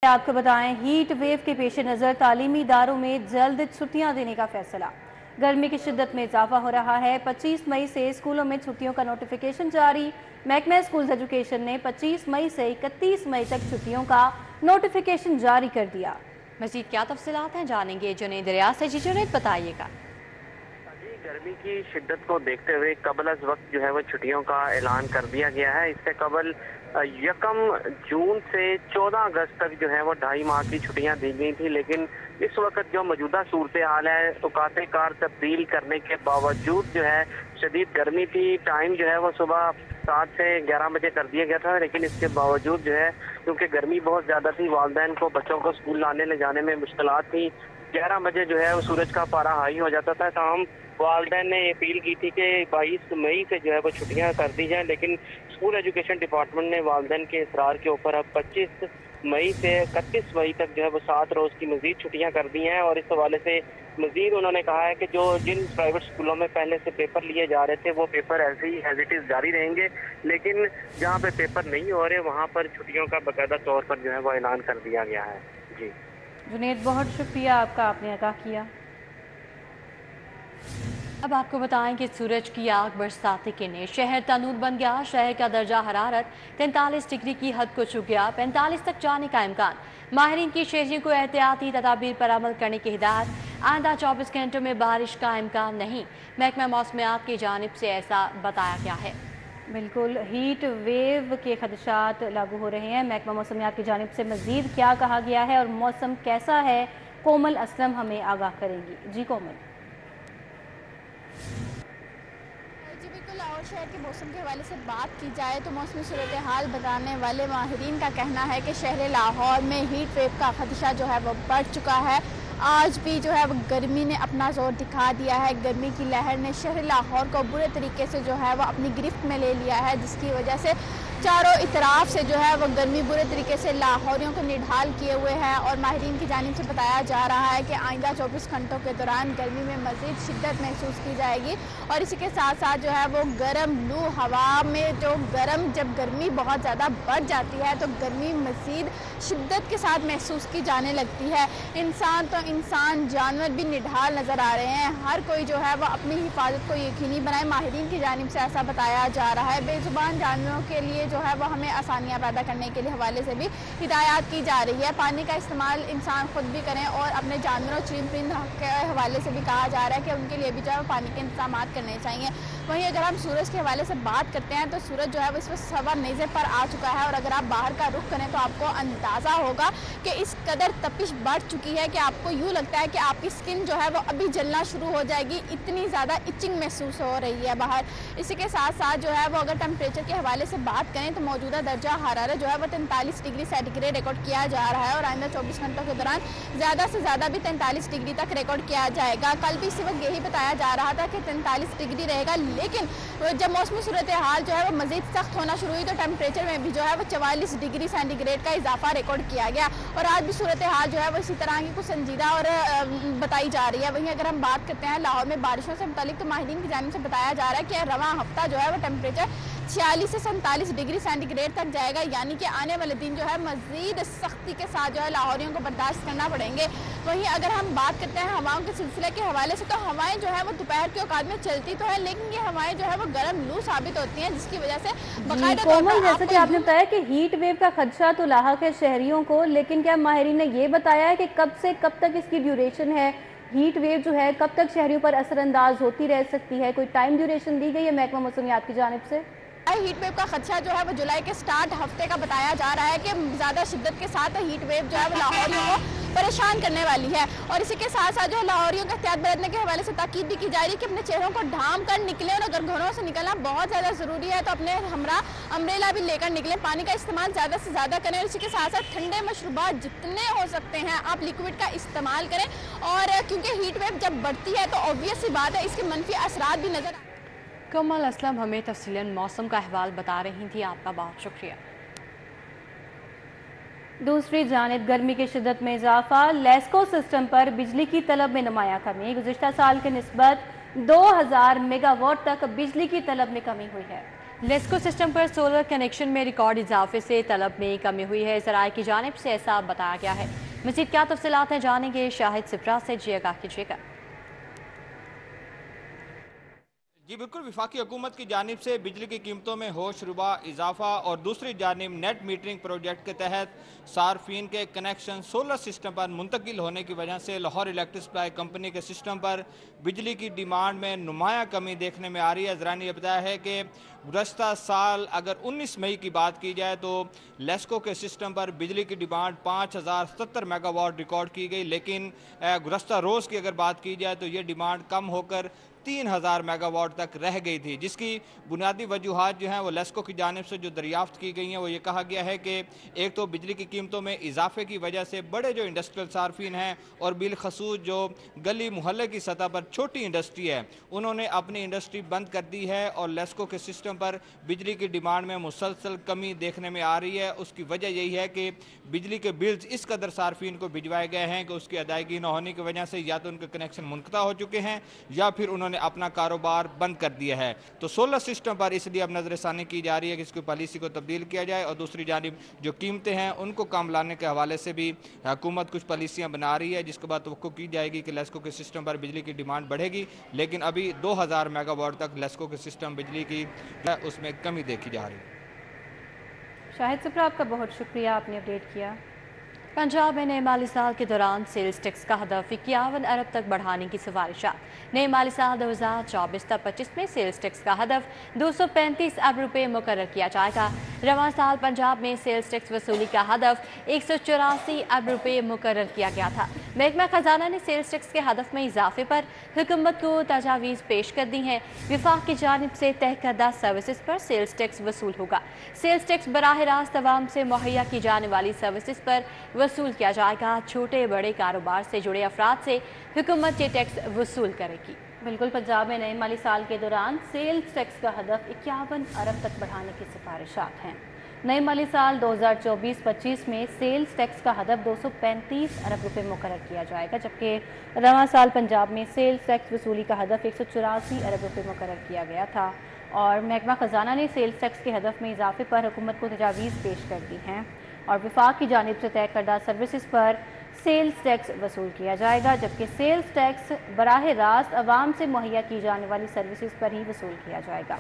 आपको बताएं, heat wave के पेश नज़र तालीमी इदारों में जल्द छुट्टियां देने का फैसला। गर्मी की शिद्दत में इजाफा हो रहा है। 25 मई से स्कूलों में छुट्टियों का नोटिफिकेशन जारी। महकमा स्कूल एजुकेशन ने 25 मई से 31 मई तक छुट्टियों का नोटिफिकेशन जारी कर दिया। मज़ीद क्या तफसीलात हैं जानेंगे जुनैद रियाज से। जी जुनैद बताइएगा। गर्मी की शिद्दत को देखते हुए कबल अज वक्त जो है वो छुट्टियों का ऐलान कर दिया गया है। इससे कबल 1 जून से 14 अगस्त तक जो है वो 2.5 माह की छुट्टियां दी गई थी, लेकिन इस वक्त जो मौजूदा सूरत हाल है औकात कार तब्दील करने के बावजूद जो है शदीद गर्मी थी। टाइम जो है वो सुबह 7 से 11 बजे कर दिया गया था, लेकिन इसके बावजूद जो है क्योंकि गर्मी बहुत ज़्यादा थी, वालिदैन को बच्चों को स्कूल लाने ले जाने में मुश्किलात थी। 11 बजे जो है वो सूरज का पारा हाई हो जाता था। ताहम वालिदैन ने अपील की थी कि 22 मई से जो है वो छुट्टियां कर दी जाएं, लेकिन स्कूल एजुकेशन डिपार्टमेंट ने वालिदैन के इसरार के ऊपर अब 25 मई से 31 मई तक जो है वो 7 रोज़ की मजीद छुट्टियां कर दी हैं। और इस हवाले से मजीद उन्होंने कहा है कि जिन प्राइवेट स्कूलों में पहले से पेपर लिए जा रहे थे वो पेपर ऐसे ही एज इट इज़ जारी रहेंगे, लेकिन जहाँ पे पेपर नहीं हो रहे वहाँ पर छुट्टियों का बाकायदा तौर पर जो है वो ऐलान कर दिया गया है। जी जुनैद, बहुत शुक्रिया आपका, आपने आगाह किया। अब आपको बताएं कि सूरज की आग बरसाती के ने शहर तनूर बन गया। शहर का दर्जा हरारत 43 डिग्री की हद को छू गया। 45 तक जाने का इम्कान। माहिरीन की शहरियों को एहतियाती तदाबीर पर अमल करने की हिदायत। आइंदा 24 घंटों में बारिश का इम्कान नहीं। महकमा मौसमियात की जानिब से ऐसा बताया गया है। बिल्कुल, हीट वेव के खदशात लागू हो रहे हैं। महकमा मौसमियात की जानिब से मजीद क्या कहा गया है और मौसम कैसा है, कोमल असलम हमें आगाह करेंगी। जी कोमल। लाहौर शहर के मौसम के हवाले से बात की जाए तो मौसमी सूरत हाल बताने वाले माहिरीन का कहना है कि शहर लाहौर में हीट वेव का खदशा जो है वो बढ़ चुका है। आज भी जो है वो गर्मी ने अपना जोर दिखा दिया है। गर्मी की लहर ने शहर लाहौर को बुरे तरीके से जो है वो अपनी गिरफ्त में ले लिया है, जिसकी वजह से चारों इतराफ से जो है वो गर्मी बुरे तरीके से लाहौरियों को निढाल किए हुए है। और माहिरीन की जानिब से बताया जा रहा है कि आइंदा 24 घंटों के दौरान गर्मी में मज़ीद शिद्दत महसूस की जाएगी। और इसी के साथ साथ जो है वो गर्म लू हवा में जब गर्मी बहुत ज़्यादा बढ़ जाती है तो गर्मी मज़ीद शिद्दत के साथ महसूस की जाने लगती है। इंसान जानवर भी निढाल नज़र आ रहे हैं। हर कोई जो है वो अपनी हिफाजत को यकीनी बनाए। माहिरीन की जानिब से ऐसा बताया जा रहा है। बेजुबान जानवरों के लिए जो है वो हमें आसानियाँ पैदा करने के लिए हवाले से भी हिदायत की जा रही है। पानी का इस्तेमाल इंसान खुद भी करें और अपने जानवरों चीन परिंद के हवाले से भी कहा जा रहा है कि उनके लिए भी जो है पानी के इंतजाम करने चाहिए। वहीं अगर हम सूरज के हवाले से बात करते हैं तो सूरज जो है वो इस वक्त सवा नेज़े पर आ चुका है। और अगर आप बाहर का रुख करें तो आपको अंदाज़ा होगा कि इस कदर तपिश बढ़ चुकी है कि आपको यूँ लगता है कि आपकी स्किन जो है वो अभी जलना शुरू हो जाएगी। इतनी ज़्यादा इचिंग महसूस हो रही है बाहर। इसी के साथ साथ जो है वो अगर टेम्परेचर के हवाले से बात करें तो मौजूदा दर्जा हरारत जो है वो 43 डिग्री सेंटीग्रेड रिकॉर्ड किया जा रहा है। और आइंदा 24 घंटों के दौरान ज़्यादा से ज़्यादा भी 43 डिग्री तक रिकॉर्ड किया जाएगा। कल भी इसी वक्त यही बताया जा रहा था कि 43 डिग्री रहेगा, लेकिन जब मौसमी सूरत हाल जो है वो मज़ीद सख्त होना शुरू हुई तो टेम्परेचर में भी जो है वो 44 डिग्री सेंटीग्रेड का इजाफा रिकॉर्ड किया गया। और आज भी सूरत हाल जो है वो इसी तरह की कुछ संजीदा और बताई जा रही है। वहीं अगर हम बात करते हैं लाहौर में बारिशों से मुतालिक तो माहिरीन की जानिब से बताया जा रहा है कि रवां हफ्ता जो है वो टेम्परेचर 46 से 47 डिग्री सेंटीग्रेड तक जाएगा, यानी कि आने वाले दिन जो है मज़ीद सख्ती के साथ जो है लाहौरियों को बर्दाश्त करना पड़ेंगे। वहीं अगर हम बात करते हैं हवाओं के सिलसिले के हवाले से तो हवाएं जो है वो दोपहर के औकात में चलती तो है, लेकिन ये हवाएं जो है वो गर्म लू साबित होती हैं, जिसकी वजह से कोमल, जैसा कि आपने बताया कि हीट वेव का खदशा तो लाहक है शहरियों को, लेकिन क्या माहिरीन ने ये बताया है कि कब से कब तक इसकी ड्यूरेशन है? हीट वेव जो है कब तक शहरियों पर असरअंदाज होती रह सकती है? कोई टाइम ड्यूरेशन दी गई है महकमा मौसमियात की जानिब से? हीट वेव का खदशा जो है वो जुलाई के स्टार्ट हफ्ते का बताया जा रहा है कि ज़्यादा शिद्दत के साथ हीट वेव जो है वो लाहौरियों को परेशान करने वाली है। और इसी के साथ साथ जो है लाहौरियों का एहतियात बरतने के हवाले से ताकीद भी की जा रही है कि अपने चेहरों को ढांप कर निकले। और अगर घरों से निकलना बहुत ज़्यादा ज़रूरी है तो अपने हमरा अम्ब्रेला भी लेकर निकलें। पानी का इस्तेमाल ज़्यादा से ज़्यादा करें। और इसी के साथ साथ ठंडे मशरूबात जितने हो सकते हैं आप लिक्विड का इस्तेमाल करें। और क्योंकि हीट वेव जब बढ़ती है तो ऑब्वियस सी बात है इसके मनफी असरात भी नजर। कोमल असलम हमें तफसीलन मौसम का अहवाल बता रही थी, आपका बहुत शुक्रिया। दूसरी जानिब गर्मी की शिद्दत में इजाफा। लेस्को सिस्टम पर बिजली की तलब में नुमाया कमी। गुज़िश्ता साल के निस्बत 2000 मेगावाट तक बिजली की तलब में कमी हुई है। लेस्को सिस्टम पर सोलर कनेक्शन में रिकॉर्ड इजाफे से तलब में कमी हुई है, ज़राए की जानिब से ऐसा बताया गया है। मज़ीद क्या तफसीलात हैं जानेंगे शाहिद सिप्रा से। जी आगाह कीजिएगा। जी बिल्कुल, वफाकी हुकूमत की जानिब से बिजली की कीमतों में होशरुबा इजाफा और दूसरी जानिब नेट मीटरिंग प्रोजेक्ट के तहत सार्फिन के कनेक्शन सोलर सिस्टम पर मुंतकिल होने की वजह से लाहौर इलेक्ट्रिक सप्लाई कंपनी के सिस्टम पर बिजली की डिमांड में नुमाया कमी देखने में आ रही है। ज़रा ने बताया है कि गुज़श्ता साल अगर 19 मई की बात की जाए तो लेस्को के सिस्टम पर बिजली की डिमांड 5070 मेगावाट रिकॉर्ड की गई, लेकिन गुज़श्ता रोज़ की अगर बात की जाए तो ये डिमांड कम होकर 3000 मेगावाट तक रह गई थी, जिसकी बुनियादी वजूहात जो हैं वो लेस्को की जानिब से जो दरियाफ्त की गई हैं वो ये कहा गया है कि एक तो बिजली की कीमतों में इजाफे की वजह से बड़े जो इंडस्ट्रियल सार्फिन हैं और बिलखसूस जो गली मोहल्ले की सतह पर छोटी इंडस्ट्री है उन्होंने अपनी इंडस्ट्री बंद कर दी है और लेस्को के सिस्टम पर बिजली की डिमांड में मुसलसल कमी देखने में आ रही है। उसकी वजह यही है कि बिजली के बिल्स इस कदर सार्फिन को भिजवाए गए हैं कि उसकी अदायगी न होने की वजह से या तो उनके कनेक्शन मुनक़ता हो चुके हैं या फिर उन्होंने अपना कारोबार बंद कर दिया है। तो सोलर सिस्टम पर इसलिए अब नजरसानी की जा रही है कि इसकी पॉलिसी को तब्दील किया जाए और दूसरी जानिब जो कीमतें हैं उनको कम लाने के हवाले से भी हुकूमत कुछ पॉलिसियां बना रही है, जिसके बाद तवक्को की जाएगी कि लेस्को के सिस्टम पर बिजली की डिमांड बढ़ेगी, लेकिन अभी 2000 मेगावाट तक लेस्को के सिस्टम बिजली की उसमें कमी देखी जा रही है। शाहिद सिप्रा, आपका बहुत शुक्रिया, आपने अपडेट किया। पंजाब में नए माली साल के दौरान सेल्स टैक्स का हदफ 51 अरब तक बढ़ाने की सिफारिशात। नए माली साल 2024-25 में सेल्स टैक्स का हदफ 235 अरब रुपये मुकर्रर किया जाएगा। रवां साल पंजाब में सेल्स टैक्स वसूली का हदफ 184 अरब रुपये मुकर्रर किया गया था। महकमा खजाना ने सेल्स टैक्स के हदफ में इजाफे पर हुकूमत को तजावीज़ पेश कर दी हैं। विफाक की जानिब से तय करदा सर्विसेज पर सेल्स टैक्स वसूल होगा। सेल्स टैक्स बराह रास्त अवाम से मुहैया की जाने वाली सर्विसेज पर वसूल किया जाएगा। छोटे बड़े कारोबार से जुड़े अफराद से हुकूमत ये टैक्स वसूल करेगी। बिल्कुल, पंजाब में नए माली साल के दौरान सेल्स टैक्स का हदफ 51 अरब तक बढ़ाने की सिफारिशात हैं। नए माली साल 2024-25 में सेल्स टैक्स का हदफ 235 अरब रुपये मुकर्रर किया जाएगा, जबकि रवां साल पंजाब में सेल्स टैक्स वसूली का हदफ 184 अरब रुपये मुकर्रर किया गया था और महकमा खजाना ने सेल्स टैक्स के हदफ में इजाफे पर हुकूमत को तजावीज़ पेश कर दी हैं और विफाक की जानिब से तय करदा सर्विसेज पर सेल्स टैक्स वसूल किया जाएगा, जबकि सेल्स टैक्स बराह रास्त अवाम से मुहैया की जाने वाली सर्विसेज पर ही वसूल किया जाएगा।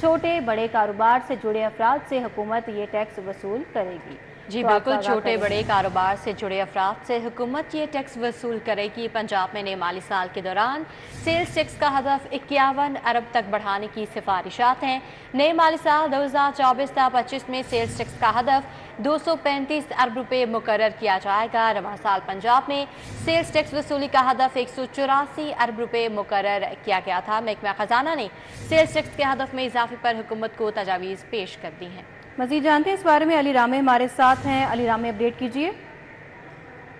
छोटे बड़े कारोबार से जुड़े अफराद से हुकूमत ये टैक्स वसूल करेगी। जी बिल्कुल, छोटे बड़े कारोबार से जुड़े अफराद से हुकूमत ये टैक्स वसूल करेगी। पंजाब में नए माली साल के दौरान सेल्स टैक्स का हदफ 51 अरब तक बढ़ाने की सिफारिशात हैं। नए माली साल 2024-25 में सेल्स टैक्स का हदफ 235 अरब रुपये मुकर्रर किया जाएगा। रवां साल पंजाब में सेल्स टैक्स वसूली का हदफ 184 अरब रुपये मुकर्रर किया गया था। महकमा खजाना ने सेल्स टैक्स के हदफ में इजाफे पर हुकूमत को तजावीज़ पेश कर दी हैं। मज़ीद जानते हैं इस बारे में, अली रामे हमारे साथ हैं। अली रामे, अपडेट कीजिए।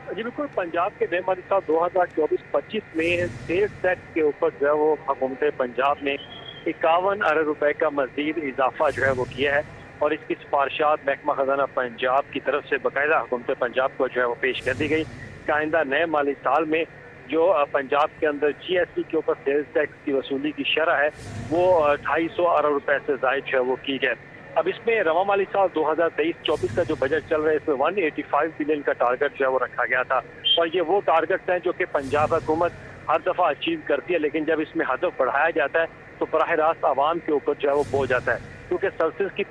जी बिल्कुल, पंजाब के नए माली साल 2024-25 में सेल्स टैक्स के ऊपर जो है वो हुकूमत पंजाब ने 51 अरब रुपए का मजीद इजाफा जो है वो किया है और इसकी सिफारिशात महकमा खजाना पंजाब की तरफ से बाकायदा हुकूमत पंजाब को जो है वो पेश कर दी गई। आइंदा नए माली साल में जो पंजाब के अंदर GST के ऊपर सेल्स टैक्स की वसूली की शरह है वो 250 अरब रुपए से ज़ायद जो है वो की गई। अब इसमें रवा माली साल 2023-24 का जो बजट चल रहा है इसमें 185 बिलियन का टारगेट जो है वो रखा गया था और ये वो टारगेट्स हैं जो कि पंजाब हुकूमत हर दफ़ा अचीव करती है, लेकिन जब इसमें हदफ बढ़ाया जाता है तो बराह रास्त आवाम के ऊपर जो है वो बोझ जाता है, क्योंकि सर्विस की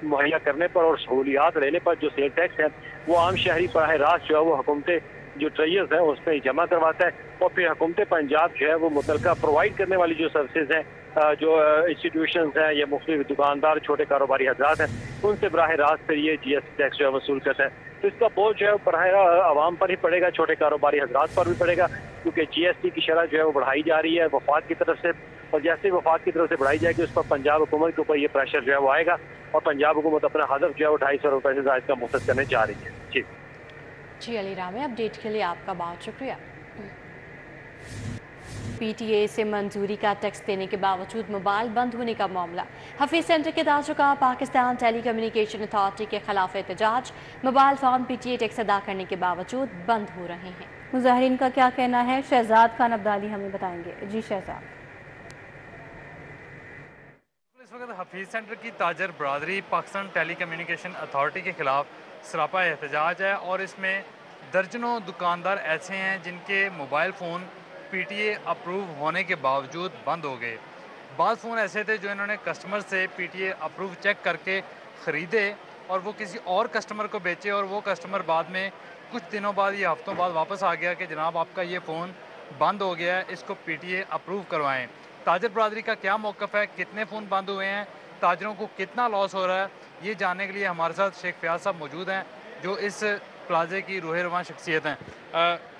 मुहैया करने पर और सहूलियात लेने पर जो सेल टैक्स है वो आम शहरी बराह रास्त जो है वो हुकूमत जो ट्रेजर्स हैं उसमें जमा करवाता है और फिर हुकूमत पंजाब जो है वो मुतलका प्रोवाइड करने वाली जो सर्विसेज हैं जो इंस्टीट्यूशंस हैं या मुख्तलिफ दुकानदार छोटे कारोबारी हजरात हैं उनसे बराह रास्त फिर ये GST टैक्स जो है वसूल करता है। तो इसका बोझ जो है बराह आवाम पर ही पड़ेगा, छोटे कारोबारी हजरात पर भी पड़ेगा, क्योंकि GST की शरह जो है वो बढ़ाई जा रही है वफाक की तरफ से और जैसे वफाक की तरफ से बढ़ाई जाएगी उस पर पंजाब हुकूमत के ऊपर ये प्रेशर जो है वो आएगा और पंजाब हुकूमत अपना हदफ जो है वो 250 रुपए से ज़ायद का मुख्तस करने जा रही है। जी अली रामे, अपडेट के लिए आपका बहुत शुक्रिया। PTA से मंजूरी का टैक्स देने के बावजूद मोबाइल बंद होने का मामला। हफीज सेंटर के ताजुका पाकिस्तान टेली कम्युनिकेशन अथॉरिटी के खिलाफ एहतजाज। मोबाइल फ़ोन PTA टैक्स अदा करने के बावजूद बंद हो रहे हैं। मुजाहिरीन का क्या कहना है, शहजाद खान अब्दाली हमें बताएंगे। जी शहजाद। اس وقت حفیظ سینٹر کی تاجر برادری پاکستان ٹیلی کمیونیکیشن اتھارٹی کے خلاف سراپا احتجاج ہے، اور اس میں درجنوں دکاندار ایسے ہیں جن کے mobile phone P T A approve ہونے کے باوجود بند ہو گئے۔ بعض فون ایسے تھے جو انہوں نے کسٹمر سے P T A approve check کر کے خریدے اور وہ کسی اور کسٹمر کو بیچے، اور وہ کسٹمر بعد میں کچھ دنوں بعد یا ہفتوں بعد واپس آ گیا کہ جناب آپ کا یہ فون بند ہو گیا ہے، اس کو پی ٹی اے اپروو کروائیں۔ تاجر برادری کا کیا موقف ہے، کتنے فون بند ہوئے ہیں، تاجروں کو کتنا لاس ہو رہا ہے، یہ جاننے کے لیے ہمارے ساتھ شیخ فیاض صاحب موجود ہیں جو اس پلازے کی روح رواں شخصیت ہیں۔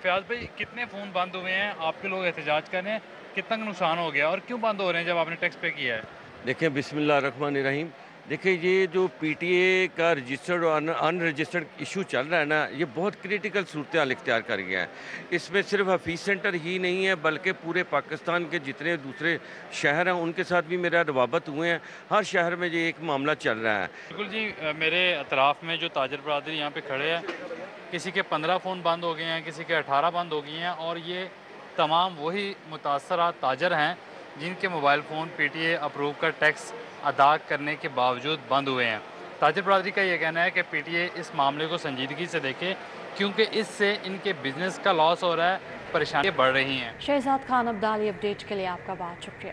فیاض بھائی، کتنے فون بند ہوئے ہیں، آپ کے لوگ احتجاج کر رہے ہیں، کتنا نقصان ہو گیا اور کیوں بند ہو رہے ہیں جب آپ نے ٹیکس پے کیا ہے؟ دیکھیں، بسم اللہ الرحمن الرحیم، دیکھیں یہ جو پی ٹی اے کا رجسٹرڈ اور ان رجسٹرڈ ایشو چل رہا ہے نا، یہ بہت کریٹیکل صورتحال اختیار کر گیا ہے۔ اس میں صرف حفیظ سینٹر ہی نہیں ہے بلکہ پورے پاکستان کے جتنے دوسرے شہر ہیں ان کے ساتھ بھی میرا روابط ہوئے ہیں، ہر شہر میں یہ ایک معاملہ چل رہا ہے۔ بالکل جی، میرے اطراف میں جو تاجر برادری یہاں پہ کھڑے ہیں، کسی کے 15 فون بند ہو گئے ہیں، کسی کے 18 بند ہو گئے ہیں، اور یہ تمام وہی متاثرہ تاجر ہیں جن کے mobile phone P T A approve کا ٹیکس ادا کرنے کے باوجود بند ہوئے ہیں۔ تاجر برادری کا یہ کہنا ہے کہ پی ٹی اے اس معاملے کو سنجیدگی سے دیکھے کیونکہ اس سے ان کے بزنس کا لاس ہو رہا ہے، پریشانیاں بڑھ رہی ہیں۔ شہزاد خان عبدالی، اپڈیٹ کے لیے آپ کا بہت شکریہ۔